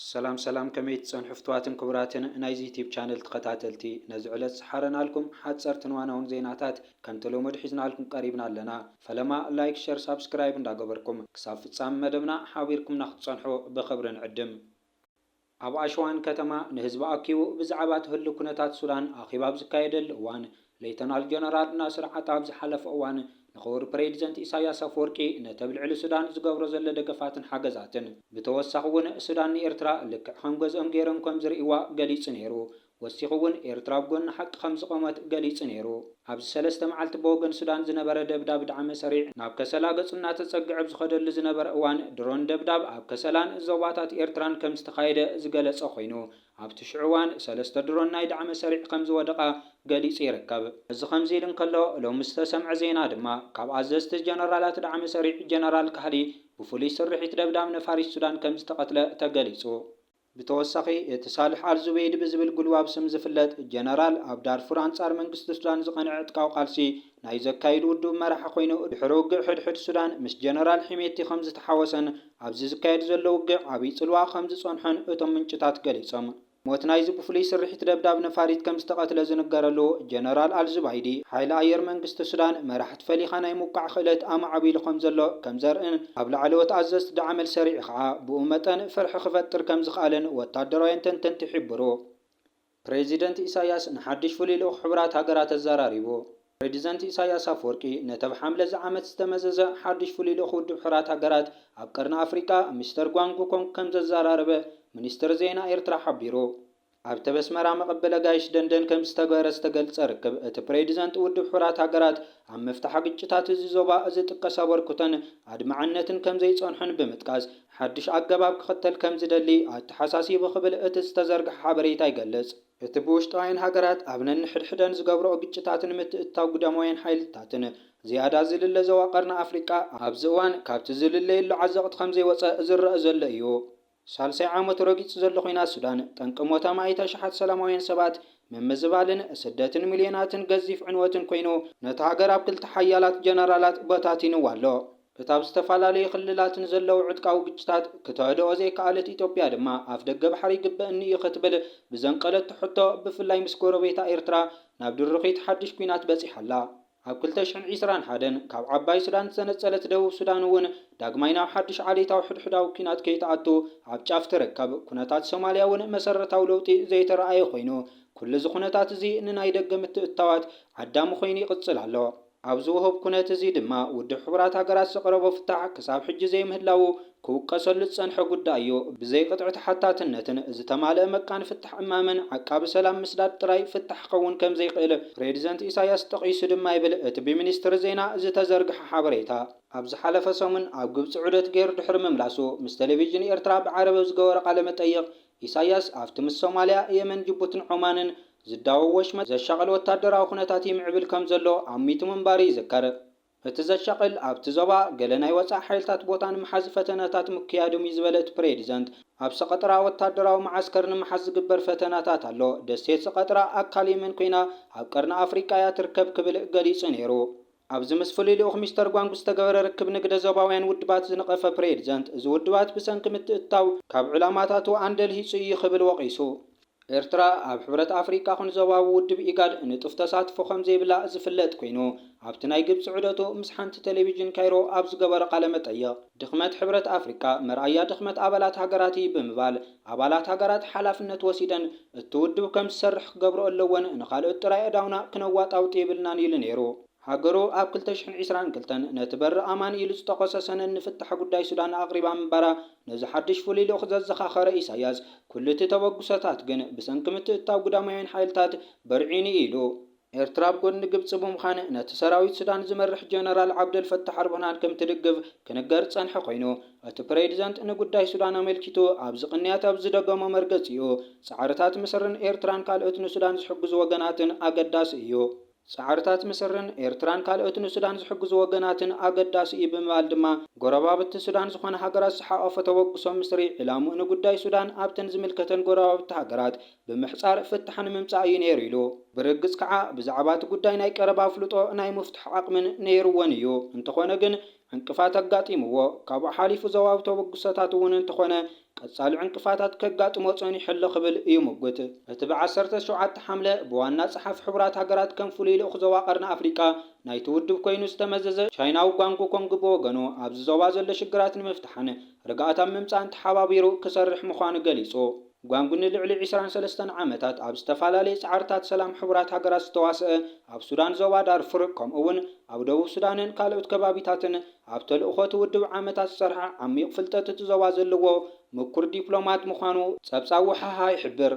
سلام كميت صن حفتواتن كبراتن نايز يوتيوب شانل تخاتلتي نزعلت سحرنا لكم حتصرتن وانا زيناتات كم تلومد حزنا لكم قريبنا لنا فلما لايك شير سبسكرايب نداغبركم كساف تصام مدبنا حاويركم نختصنحو بخبر نعدم اب اشوان كتما نهزب اكيو بزعبات هلو كنتات سودان اخيباب زكايدل وان ليتنال جنرال ناصر عطاب زحلف اوان نخور بريزيدنت إساياس أفوركي نتبلع لسودان زقبر زل دقفات حاجزاتن بتوسخون السودان إيرترا لك خمجز أمجيرن كمزر إيوا قليص نيرو وسيخون إيرترا بقون حق خمس قومات قليص نيرو عبد السلسة معلت بوغن سودان زنبر دبداب دعم سريع ناب كسلا قصنا تسقع بزخدل زنبر اوان درون دبداب عب كسلان الزواتات إيرتران كم استخايدة زقلس أخينو عب تشعوان سلسة درون نايد عم سريع خمس ودقا قليص يركب از خمزيلن كله لو مستسمع زينا دما كاب عززت جنرالات دعم سريع جنرال كهدي بفوليس سرحيت دبدام نفاري السودان كم استقتل تقليصو بتوسخي اتصالح الزبيد بزبل قلواب سمز فلت جنرال عبدار فران صار منقست السودان زقنع اتقاو قالسي نايزا كايد ودو مرح خوينو دحروق حد السودان مش جنرال حميتي خمز تحوسن عبزز كايد زلو عبي صلوا خمز صنحن اتم منشطات قليصم موت نايز بفوليس سرحيت دبداب نفاريت كم استقتل زنقرلو جنرال الزبايدي حيل اير منقست السودان مرحت فليخانا يموقع خلت ام عبي لخمزلو كم زرئن قبل علوت عززت دعمل سريع خا بأمتن فرح خفتر كم زخالن وتادروين تنتحبرو بريزيدنت إساياس نحدش فليلو خبرات هاقرات الزراريبو بريزيدنت إساياس أفوركي نتب حملة زعمت استمزز حدش فليلو خود بحرات هاقرات عبقرنا أفريقا مستر غوانغو كون كم زراربه منستر زينا إيرترا حبيرو عبت بسمرا مقبل قايش دندن كم استغارس تقلص ركب ات بريزيدنت ود بحرات هاقرات عم مفتح قجتات زيزوبا ازي تقسابر كتن عدمعنتن كم زي صنحن بمتقاز حدش عقباب كختل كم زدلي اتحساسي بخبل ات استزرق حبريتا يقلص ات بوشطاين هاقرات ابنن حدحدن زقبرو قجتاتن متئتاو قداموين حيلتاتن زيادة زلل زواقرنا أفريقيا أبزوان كابت زلل اللي عزقت خمزي وصا زر أزل إيو سالسي عامت رقيت زل خوينا السودان تنقموتا معيتا شحات سلاموين سبات من مزبالن سداتن مليوناتن قزيف عنواتن كوينو نتاقر أبكل تحيالات جنرالات باتاتين والو كتاب استفالالي خللاتن زلو عدقاو قجتات كتعدو زي كالت إتوبيا دما أفدق بحري قبأني يختبل بزنقلت تحطو بفلاي مسكورو بيتا إيرترا نابدو الرقيت حدش كوينات بزي حلا أب كل تشحن عسران حدن كاب عباي سودان سنة دو سودان ون داقماينا حدش عليتا وحدحداو كينات كيتعطو عب جاف تركب كنتات سوماليا ون مسرتاو لوطي زي ترأي خوينو كل زخونتات زي إننا يدقمت التوات عدام خويني قصل هلو عبزوهب كنت زي دما ود حبرات هاقرات سقربو فتح كساب حج زي مهلاو كوكسل لتصنحو قدايو بزي قطعت حتى تنتن إذا تمالأ مكان فتح أمامن عقاب سلام مسداد تراي فتح قون كم زي قيل بريزيدنت إساياس تقيس دما يبل اتبي منستر زينا إذا تزرق حبريتا أبز حلف سومن عقب سعودت غير دحر مملاسو مس تلفزيون إيرترا بعرب وزقور قال متأيق إساياس أفتم الصوماليا يمن جبوتن عمانن زداو وشمت زشغل وتادراو خنتاتي معبل كم زلو عميتو منباري ذكر فتزشقل أبت زبا قلنا يوصع حيلتات بوتان محز فتناتات مكيادو ميزبلت بريزيدنت أب سقطرا وتادراو معسكرن محز قبر فتناتات هلو دستيت سقطرا أكالي من كوينا أبقرنا أفريقيا تركب كبل قليص نيرو أبز مسفلي لأخ مستر غوانغ بستقبر ركب نقد زباوين ودبات زنقف بريزيدنت زو ودبات بسنك متقطاو كاب علاماتاتو عندل هيسي خبل وقيسو إيرترا أب حبرت أفريقيا خن زواو ودب إيقاد نطف تساتفو خمزي بلا زفلت كوينو عبتناي قبس عودتو مسحانت تلفزيون كايرو أبز قبر قلمت أيا دخمت حبرت أفريقيا مرأيا دخمت أبالات هاقراتي بمبال أبالات هاقرات حلافنت وسيدن التودو كم سرح قبرو اللون نخالو التراي داونا كنوات أو تيبلنا نيل نيرو هاقرو أب كل تشحن عسران كلتن نتبر أمان إلوز تقوسا سنن نفتح قداي سودان أقربا مبارا نزحدش فولي لأخذ الزخاخر إساياس كل تتوقساتات جن بسنكمت التاو قدامين حيلتات برعيني إيلو إيرترا بقول قبص بمخانة نتسراويت سودان زمرح جنرال عبد الفتاح ربنان كم تدقف كنقر صنح خوينو ات بريزيدنت ان قداي سودان ملكيتو ابز قنيات ابز دغمو مرغصيو صعرتات مسرن إيرتران كالوتن سودان زحجز وغناتن اقداس إيو صعرتات مسرن إيرتران كالوتن سودان زحجز وغناتن اقداس إي بمبال دما غربابت سودان زخون هاقرات صحافة توقسو مصري علامو ان قداي سودان ابتن زملكتن غربابت هاقرات بمحصار فتحن ممصاي نيريلو برقص كعا بزعبات قداي ناي قربا فلطو ناي مفتح عقمن نيروون إيو انتخونه جن ዕንቅፋት ኣጋጢምዎ ካብኡ ሓሊፉ ዘዋብቶ በጉሰታት እውን እንተኾነ ቀጻሊ ዕንቅፋታት ከጋጥሞ ጸኒሑ ክብል እዩ ምጉት። እቲ ብ17 ሐምለ ብዋና ጸሓፍ ሕቡራት ሃገራት ከም ፍሉይ ልኡኽ ዞባ ቀርኒ ኣፍሪቃ ናይቲ ውድብ ኮይኑ ዝተመዘዘ ቻይናዊ ጓንጉ ኮንግ ብወገኑ ኣብዚ ዞባ ዘሎ ሽግራት ንምፍታሕን ርግኣታት ምምጻእን ተሓባቢሩ ክሰርሕ ምዃኑ ገሊጹ። ጓንጉ ንልዕሊ 23 ዓመታት ኣብ ዝተፈላለየ ጻዕርታት ሰላም ሕቡራት ሃገራት ዝተዋስአ ኣብ ሱዳን ዞባ ዳርፉር ከምኡውን ኣብ ደቡብ ሱዳንን ካልኦት ከባቢታትን ኣብ ተልእኾት ውድብ ዓመታት ዝሰርሐ ዓሚቕ ፍልጠት እቲ ዞባ ዘለዎ ምኩር ዲፕሎማት ምዃኑ ጸብጻብ ወሓሃ ይሕብር።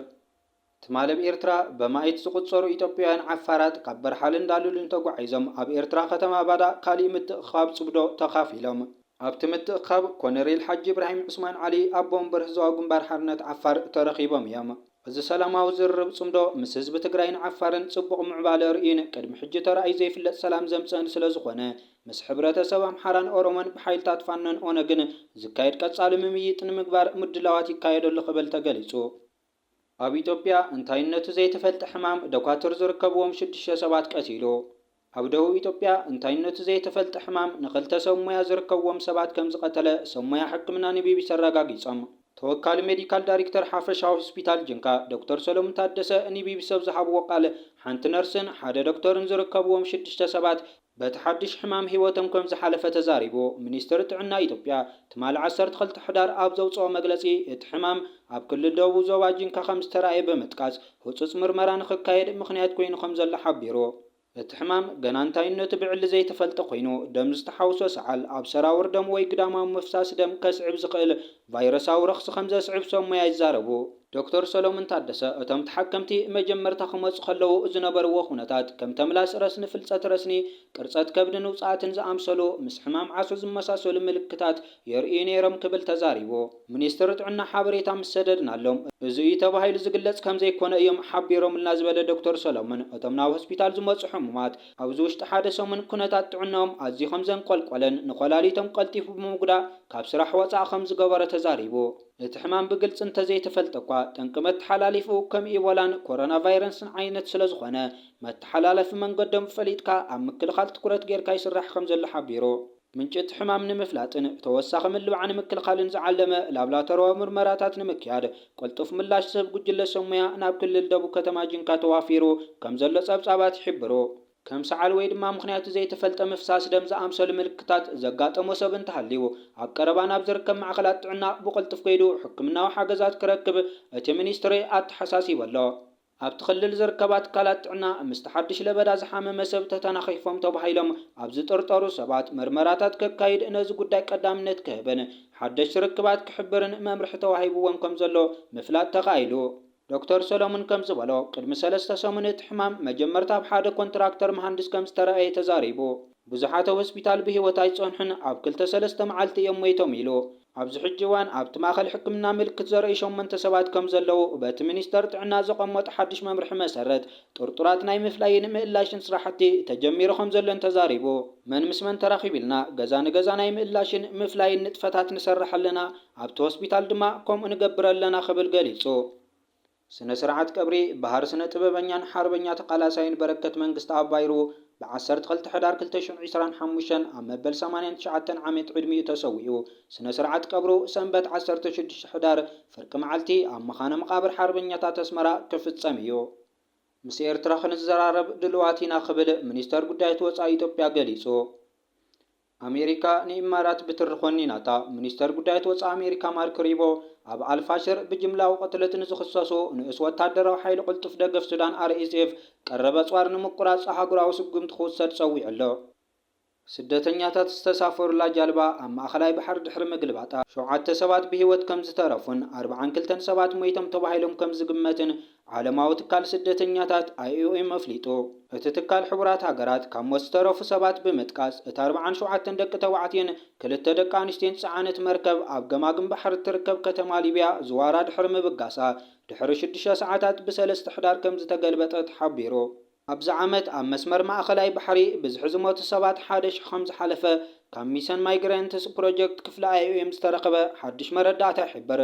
ትማለም ኤርትራ በማይት ዝቁጸሩ ኢትዮጵያውያን ዓፋራት ካብ በርሓል እንዳሉልን ተጓዒዞም ኣብ ኤርትራ ከተማ ባዳ ካሊእ ምትእኽኻብ ጽብዶ ተኻፊሎም። ኣብቲ ምትእኽኻብ ኮሎኔል ሓጂ ኢብራሂም ዑስማን ዓሊ ኣቦ ወንበር ህዝባዊ ግንባር ሓርነት ዓፋር ተረኺቦም እዮም። እዚ ሰላማዊ ዝርርብ ጽምዶ ምስ ህዝቢ ትግራይን ዓፋርን ጽቡቕ ምዕባለ ርኢን ቅድሚ ሕጂ ተረኣዩ ዘይፍለጥ ሰላም ዘምጽአን ስለ ዝኾነ ምስ ሕብረተሰብ ኣምሓራን ኦሮሞን ብሓይልታት ፋኖን ኦነግን ዝካየድ ቀጻሊ ምምይጥ ንምግባር ምድላዋት ይካየደሉ ክብል ተገሊጹ። ኣብ ኢትዮጵያ እንታይነቱ ዘይተፈልጠ ሕማም ደኳትር ዝርከብዎም 6 ሰባት ቀቲሉ። ኣብ ደቡብ ኢትዮጵያ እንታይነቱ ዘይተፈልጠ ሕማም ንኽልተ ሰብ ሞያ ዝርከብዎም ሰባት ከም ዝቐተለ ሰብ ሞያ ሕክምና ንቢቢሲ ኣረጋጊጾም። ተወካሊ ሜዲካል ዳይሬክተር ሓፈሻዊ ሆስፒታል ጅንካ ዶክተር ሰሎሞን ታደሰ ንቢቢሲ ዝሃብዎ ቃል ሓንቲ ነርስን ሓደ ዶክተርን ዝርከብዎም 6 ሰባት በቲ ሓድሽ ሕማም ህይወቶም ከም ዝሓለፈ ተዛሪቡ። ሚኒስትሪ ጥዕና ኢትዮጵያ ትማል 12 ሕዳር ኣብ ዘውፅኦ መግለጺ እቲ ሕማም ኣብ ክልል ደቡብ ዞባ ጅንካ ከም ዝተረኣየ ብምጥቃስ ህጹጽ ምርመራ ንኽካየድ ምኽንያት ኮይኑ ከም ዘሎ ሓቢሩ። እቲ ሕማም ገና እንታይነቱ ብዕሊ ዘይተፈልጠ ኮይኑ ደም ዝተሓውሶ ሰዓል ኣብ ሰራውር ደም ወይ ግዳማዊ ምፍሳስ ደም ከስዕብ ዝኽእል ቫይረሳዊ ረኽሲ ከም ዘስዕብ ሰብ ሞያ ይዛረቡ። ዶክተር ሰሎሞን ታደሰ እቶም ተሓከምቲ መጀመርታ ክመጹ ከለዉ ዝነበርዎ ኩነታት ከም ተምላስ ረስኒ፣ ፍልጸት ረስኒ፣ ቅርጸት ከብድን ውጽኣትን ዝኣምሰሉ ምስ ሕማም ዓሶ ዝመሳሰሉ ምልክታት የርእዩ ነይሮም ክብል ተዛሪቡ። ሚኒስትሪ ጥዕና ሓበሬታ ምስ ሰደድናሎም እዚ እዩ ተባሂሉ ዝግለጽ ከም ዘይኮነ እዮም ሓቢሮምልና ዝበለ ዶክተር ሰሎሞን እቶም ናብ ሆስፒታል ዝመጹ ሕሙማት ኣብዚ ውሽጢ ሓደ ሰሙን ኩነታት ጥዕናኦም ኣዝዩ ከም ዘንቆልቆለን ንኮላሊቶም ቀልጢፉ ብምጉዳእ ካብ ስራሕ ወጻኢ ከም ዝገበረ ተዛሪቡ። እቲ ሕማም ብግልጽ እንተዘይተፈልጠ እኳ ጠንቂ መተሓላሊፉ ከም ኢቦላን ኮሮና ቫይረስን ዓይነት ስለ ዝኾነ መተሓላለፊ መንገዶም ፈሊጥካ ኣብ ምክልኻል ትኩረት ጌርካ ይስራሕ ከም ዘሎ ሓቢሩ። ምንጪ እቲ ሕማም ንምፍላጥን ተወሳኺ ምልባዕ ንምክልኻልን ዝዓለመ ላብራቶርያዊ ምርመራታት ንምክያድ ቅልጡፍ ምላሽ ዝህብ ጉጅለ ሰብ ሞያ ናብ ክልል ደቡብ ከተማ ጅንካ ተዋፊሩ ከም ዘሎ ጸብጻባት ይሕብሩ። ከም ሰዓል ወይ ድማ ምኽንያቱ ዘይተፈልጠ ምፍሳስ ደም ዝኣምሰሉ ምልክታት ዘጋጠሞ ሰብ እንተሃልዩ ኣብ ቀረባ ናብ ዝርከብ ማዕከላት ጥዕና ብቕልጡፍ ከይዱ ሕክምናዊ ሓገዛት ክረክብ እቲ ሚኒስትሪ ኣተሓሳሲቡ ኣሎ። ኣብቲ ክልል ዝርከባ ትካላት ጥዕና ምስ ተሓድሽ ለበዳ ዝሓመመ ሰብ ተተናኺፎም ተባሂሎም ኣብ ዝጥርጠሩ ሰባት ምርመራታት ከካይድ ነዚ ጉዳይ ቀዳምነት ክህብን ሓደሽቲ ርክባት ክሕብርን መምርሒ ተዋሂብዎም ከም ዘሎ ምፍላጥ ተኻኢሉ። ዶክተር ሰሎሞን ከም ዝበሎ ቅድሚ 3 ሰሙን እቲ ሕማም መጀመርታ ኣብ ሓደ ኮንትራክተር መሃንድስ ከም ዝተረኣየ ተዛሪቡ። ብዙሓት ሆስፒታል ብሂወት ኣይጸንሑን ኣብ 2-3 መዓልቲ እዮም ሞይቶም ኢሉ። ኣብዚ ሕጂ እዋን ኣብቲ ማእኸል ሕክምና ምልክት ዘርእዩ 8 ሰባት ከም ዘለዉ በቲ ሚኒስተር ጥዕና ዘቐመጡ ሓድሽ መምርሒ መሰረት ጥርጡራት ናይ ምፍላይን ምእላሽን ስራሕቲ ተጀሚሩ ከም ዘሎን ተዛሪቡ። መን ምስ መን ተራኺብ ኢልና ገዛ ንገዛ ናይ ምእላሽን ምፍላይን ንጥፈታት ንሰርሕ ኣለና፣ ኣብቲ ሆስፒታል ድማ ከምኡ ንገብር ኣለና ክብል ገሊጹ። ስነ ስርዓት ቀብሪ ባህር ስነ ጥበበኛን ሓርበኛ ተቃላሳይን በረከት መንግስቲ ኣባይሩ ብ12 ሕዳር 2025 ኣብ መበል 89 ዓመት ዕድሚኡ ተሰዊኡ። ስነ ስርዓት ቀብሩ ሰንበት 16 ሕዳር ፍርቂ መዓልቲ ኣብ መኻነ መቃብር ሓርበኛታት ኣስመራ ክፍጸም እዩ። ምስ ኤርትራ ክንዘራረብ ድልዋት ኢና ክብል ሚኒስተር ጉዳያት ወጻኢ ኢትዮጵያ ገሊጹ። ኣሜሪካ ንኢማራት ብትሪ ኾኒናታ። ሚኒስተር ጉዳያት ወጻኢ ኣሜሪካ ማርክ ሩቢዮ ኣብ ኣልፋሽር ብጅምላዊ ቅትለት ንዝኽሰሱ ንእስ ወታደራዊ ሓይሊ ቅልጡፍ ደገፍ ሱዳን RSF ቀረበ ጿር ንምቁራጽ ሃገራዊ ስጉምቲ ክውሰድ ጸዊዑ ኣሎ። ስደተኛታት ዝተሳፈሩላ ጃልባ ኣብ ማእኸላይ ባሕሪ ድሕሪ ምግልባጣ 7 ሰባት ብሂወት ከም ዝተረፉን 42 ሰባት ሞይቶም ተባሂሎም ከም ዝግመትን ዓለማዊ ትካል ስደተኛታት IOM ኣፍሊጡ። እቲ ትካል ሕቡራት ሃገራት ካብ ሞት ዝተረፉ ሰባት ብምጥቃስ እቲ 47 ደቂ ተባዕትዮን 2 ደቂ ኣንስትዮን ዝጸዓነት መርከብ ኣብ ገማግም ባሕሪ እትርከብ ከተማ ሊብያ ዝዋራ ድሕሪ ምብጋሳ ድሕሪ 6 ሰዓታት ብ3 ሕዳር ከም ዝተገልበጠት ሓቢሩ። ኣብዚ ዓመት ኣብ መስመር ማእኸላይ ባሕሪ ብዝሒ ዝሞቱ ሰባት 1000 ከም ዝሓለፈ ካብ ሚሽን ማይግራንትስ ፕሮጀክት ክፍሊ IOM ዝተረኸበ ሓድሽ መረዳእታ ይሕብር።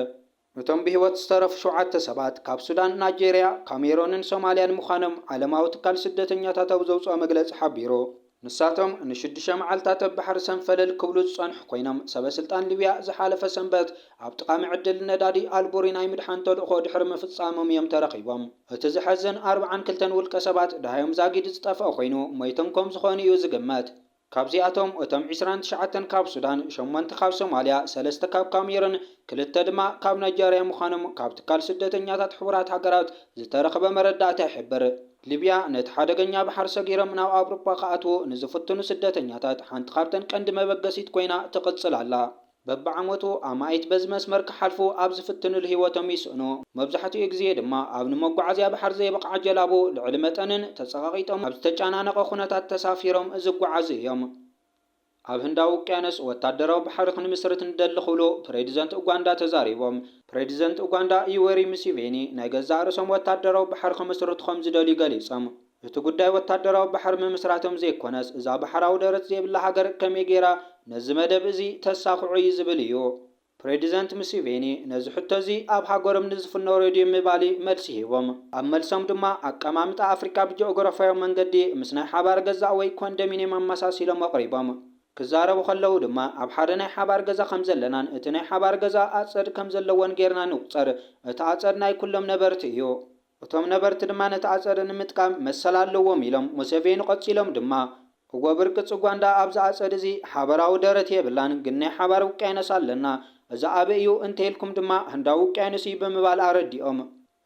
እቶም ብሂወት ዝተረፉ 7 ሰባት ካብ ሱዳን፣ ናይጄርያ፣ ካሜሮንን ሶማልያን ምዃኖም ዓለማዊ ትካል ስደተኛታት ኣብ ዘውፅኦ መግለጺ ሓቢሩ። ንሳቶም ንሽዱሽተ መዓልታት ኣብ ባሕሪ ሰንፈለል ክብሉ ዝጸንሑ ኮይኖም ሰበስልጣን ሊብያ ዝሓለፈ ሰንበት ኣብ ጥቓ መዕደሊ ነዳዲ ኣልቡሪ ናይ ምድሓን ተልእኮ ድሕሪ ምፍጻሞም እዮም ተረኺቦም። እቲ ዝሐዝን 42 ውልቀ ሰባት ድሃዮም ዛጊድ ዝጠፍአ ኮይኑ ሞይቶም ከም ዝኾኑ እዩ ዝግመት። ካብዚኣቶም እቶም 29 ካብ ሱዳን፣ 8 ካብ ሶማልያ፣ 3 ካብ ካሜሩን፣ 2 ድማ ካብ ናይጀርያ ምዃኖም ካብ ትካል ስደተኛታት ሕቡራት ሃገራት ዝተረኸበ መረዳእታ ይሕብር። ሊብያ ነቲ ሓደገኛ ባሕሪ ሰጊሮም ናብ ኣውሮፓ ከኣትዉ ንዝፍትኑ ስደተኛታት ሓንቲ ካብተን ቀንዲ መበገሲት ኮይና ትቕጽል ኣላ። በብዓመቱ ኣማኢት በዚ መስመር ክሓልፉ ኣብ ዝፍትንሉ ህይወቶም ይስእኑ። መብዛሕትኡ ግዜ ድማ ኣብ ንመጓዓዝያ ባሕሪ ዘይበቕዓ ጀላቡ ልዕሊ መጠንን ተጸቓቒጦም ኣብ ዝተጨናነቐ ኩነታት ተሳፊሮም ዝጓዓዙ እዮም። ኣብ ህንዳዊ ውቅያኖስ ወታደራዊ ባሕሪ ክንምስርት ንደሊ ክብሉ ፕሬዚደንት ኡጋንዳ ተዛሪቦም። ፕሬዚደንት ኡጋንዳ ዩዌሪ ሙሴቬኒ ናይ ገዛ ርእሶም ወታደራዊ ባሕሪ ክምስርቱ ከም ዝደልዩ ገሊፆም። እቲ ጉዳይ ወታደራዊ ባሕሪ ምምስራቶም ዘይኮነስ እዛ ባሕራዊ ደረት ዘይብላ ሃገር ከመይ ጌራ ነዚ መደብ እዚ ተሳኽዑ እዩ ዝብል እዩ። ፕሬዚደንት ሙሴቬኒ ነዚ ሕቶ እዚ ኣብ ሃገሮም ንዝፍነው ሬድዮ ምባሊ መልሲ ሂቦም። ኣብ መልሶም ድማ ኣቀማምጣ ኣፍሪካ ብጂኦግራፊያዊ መንገዲ ምስ ናይ ሓባር ገዛ ወይ ኮንዶሚንየም ኣመሳሲሎም ኣቕሪቦም። ክዛረቡ ከለዉ ድማ ኣብ ሓደ ናይ ሓባር ገዛ ከም ዘለናን እቲ ናይ ሓባር ገዛ ኣጸድ ከም ዘለዎን ጌርና ንቁፀር። እቲ ኣጸድ ናይ ኩሎም ነበርቲ እዩ። እቶም ነበርቲ ድማ ነቲ ኣጸድ ንምጥቃም መሰል ኣለዎም ኢሎም ሙሴቬኒ ቀፂሎም ድማ እጎ ብርቅጽ ኡጋንዳ ኣብዚ ኣጸድ እዚ ሓበራዊ ደረት የብላን፣ ግን ናይ ሓባር ውቅያኖስ ኣለና። እዚ ኣበይ እዩ እንተኢልኩም ድማ ህንዳዊ ውቅያኖስ እዩ ብምባል ኣረዲኦም።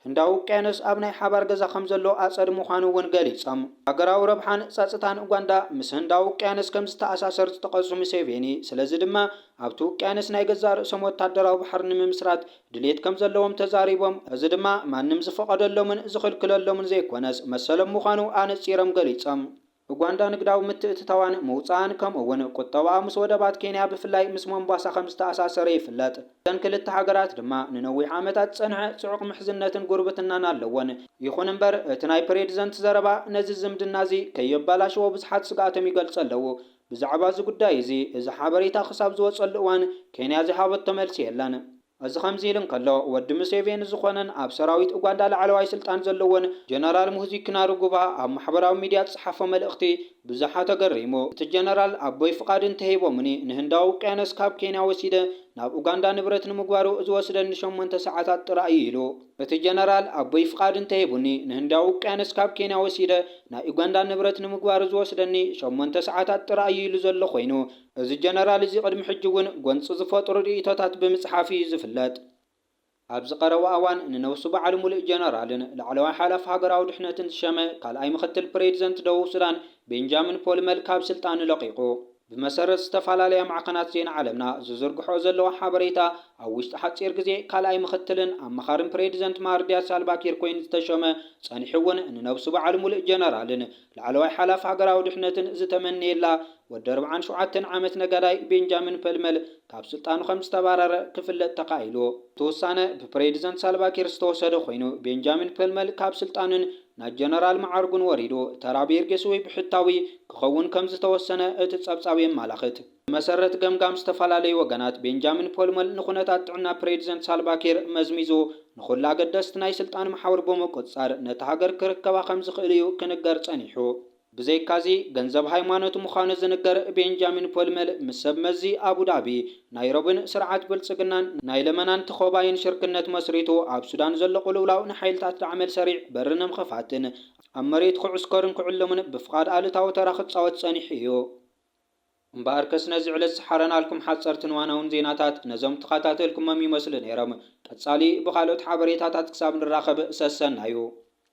ህንዳዊ ውቅያኖስ ኣብ ናይ ሓባር ገዛ ከም ዘሎ ኣጸድ ምዃኑ እውን ገሊፆም። ሃገራዊ ረብሓን ጸጥታን ኡጋንዳ ምስ ህንዳዊ ውቅያኖስ ከም ዝተኣሳሰር ዝጠቐሱ ሙሴቬኒ ስለዚ ድማ ኣብቲ ውቅያኖስ ናይ ገዛ ርእሶም ወታደራዊ ባሕሪ ንምምስራት ድሌት ከም ዘለዎም ተዛሪቦም። እዚ ድማ ማንም ዝፈቐደሎምን ዝኽልክለሎምን ዘይኮነስ መሰሎም ምዃኑ ኣነጺሮም ገሊፆም። ኡጋንዳ ንግዳዊ ምትእትታዋን ምውፃእን ከምኡውን ቁጠባኣ ምስ ወደባት ኬንያ ብፍላይ ምስ ሞምባሳ ከም ዝተኣሳሰረ ይፍለጥ። እተን ክልተ ሃገራት ድማ ንነዊሕ ዓመታት ጸንሐ ጽዑቕ ምሕዝነትን ጉርብትናን ኣለወን። ይኹን እምበር እቲ ናይ ፕሬዚደንት ዘረባ ነዚ ዝምድና እዚ ከየበላሽዎ ብዙሓት ስጋኣቶም ይገልጹ ኣለዉ። ብዛዕባ እዚ ጉዳይ እዚ ሓበሬታ ክሳብ ዝወፀሉ እዋን ኬንያ ዝሃበቶ መልሲ የለን። እዚ ከምዚ ኢሉ እንከሎ ወዲ ሙሴቬኒ ዝኾነን ኣብ ሰራዊት ኡጋንዳ ላዕለዋይ ስልጣን ዘለዎን ጀነራል ሙህዚ ኪናሩጉባ ኣብ ማሕበራዊ ሚድያ ዝፀሓፎ መልእኽቲ ብዙሓት ተገሪሙ። እቲ ጀነራል ኣቦይ ፍቃድ እንተሂቦምኒ ንህንዳዊ ውቅያኖስ ካብ ኬንያ ወሲደ ናብ ኡጋንዳ ንብረት ንምግባሩ ዝወስደኒ 8 ሰዓታት ጥራይ ኢሉ። እቲ ጀነራል ኣቦይ ፍቃድ እንተሂቡኒ ንህንዳዊ ውቅያኖስ ካብ ኬንያ ወሲደ ናይ ኡጋንዳ ንብረት ንምግባሩ ዝወስደኒ 8 ሰዓታት ጥራይ ኢሉ ዘሎ ኮይኑ እዚ ጀነራል እዚ ቅድሚ ሕጂ እውን ጎንፂ ዝፈጥሩ ርእቶታት ብምጽሓፍ እዩ ዝፍለጥ። ኣብ ዝቐረበ እዋን ንነብሱ በዓል ሙሉእ ጀነራልን ላዕለዋይ ሓላፊ ሃገራዊ ድሕነትን ዝሸመ ካልኣይ ምክትል ፕሬዚደንት ደቡብ ሱዳን ቤንጃሚን ፖልመል ካብ ስልጣኑ ለቂቑ። ብመሰረት ዝተፈላለያ ማዕከናት ዜና ዓለምና ዝዝርግሖ ዘለዎ ሓበሬታ ኣብ ውሽጢ ሓፂር ግዜ ካልኣይ ምክትልን ኣመኻርን ፕሬዚደንት ማርዲያ ሳልቫኪር ኮይኑ ዝተሸመ ጸኒሑ እውን ንነብሱ በዓል ሙሉእ ጀነራልን ላዕለዋይ ሓላፊ ሃገራዊ ድሕነትን ዝተመነየላ ወዲ 47 ዓመት ነጋዳይ ቤንጃሚን ፖልመል ካብ ስልጣኑ ከም ዝተባረረ ክፍለጥ ተኻኢሉ። እቲ ውሳነ ብፕሬዚደንት ሳልቫኪር ዝተወሰደ ኮይኑ ቤንጃሚን ፖልመል ካብ ስልጣኑን ናብ ጀነራል ማዕርጉን ወሪዱ ተራ ቤርጌስ ወይ ብሕታዊ ክኸውን ከም ዝተወሰነ እቲ ጸብጻብ የመላኽት። ብመሰረት ገምጋም ዝተፈላለዩ ወገናት ቤንጃሚን ፖልመል ንኹነታት ጥዕና ፕሬዚደንት ሳልቫኪር መዝሚዙ ንኹሉ ኣገደስቲ ናይ ስልጣን ማሕበር ብምቁፅጻር ነቲ ሃገር ክርከባ ከም ዝኽእል እዩ ክንገር ጸኒሑ። ብዘይካዚ ገንዘብ ሃይማኖት ምዃኑ ዝንገር ቤንጃሚን ፖልመል ምስ ሰብ መዚ ኣቡዳቢ ናይሮብን ስርዓት ብልጽግናን ናይ ለመናን ተኸባይን ሽርክነት መስሪቱ ኣብ ሱዳን ዘሎ ቁልውላው ንሓይልታት ላዕመል ሰሪዕ በሪ ንምኽፋትን ኣብ መሬት ክዕስከርን ክዕልሙን ብፍቓድ ኣሉታዊ ተራ ክጻወት ጸኒሑ እዩ። እምበኣር ከስ ነዚ ዕለት ዝሓረናልኩም ሓጸርትን ዋናውን ዜናታት ነዞም ተኸታተልኩሞም ይመስሉ ነይሮም። ቀጻሊ ብኻልኦት ሓበሬታታት ክሳብ ንራኸብ ሰሰና እዩ።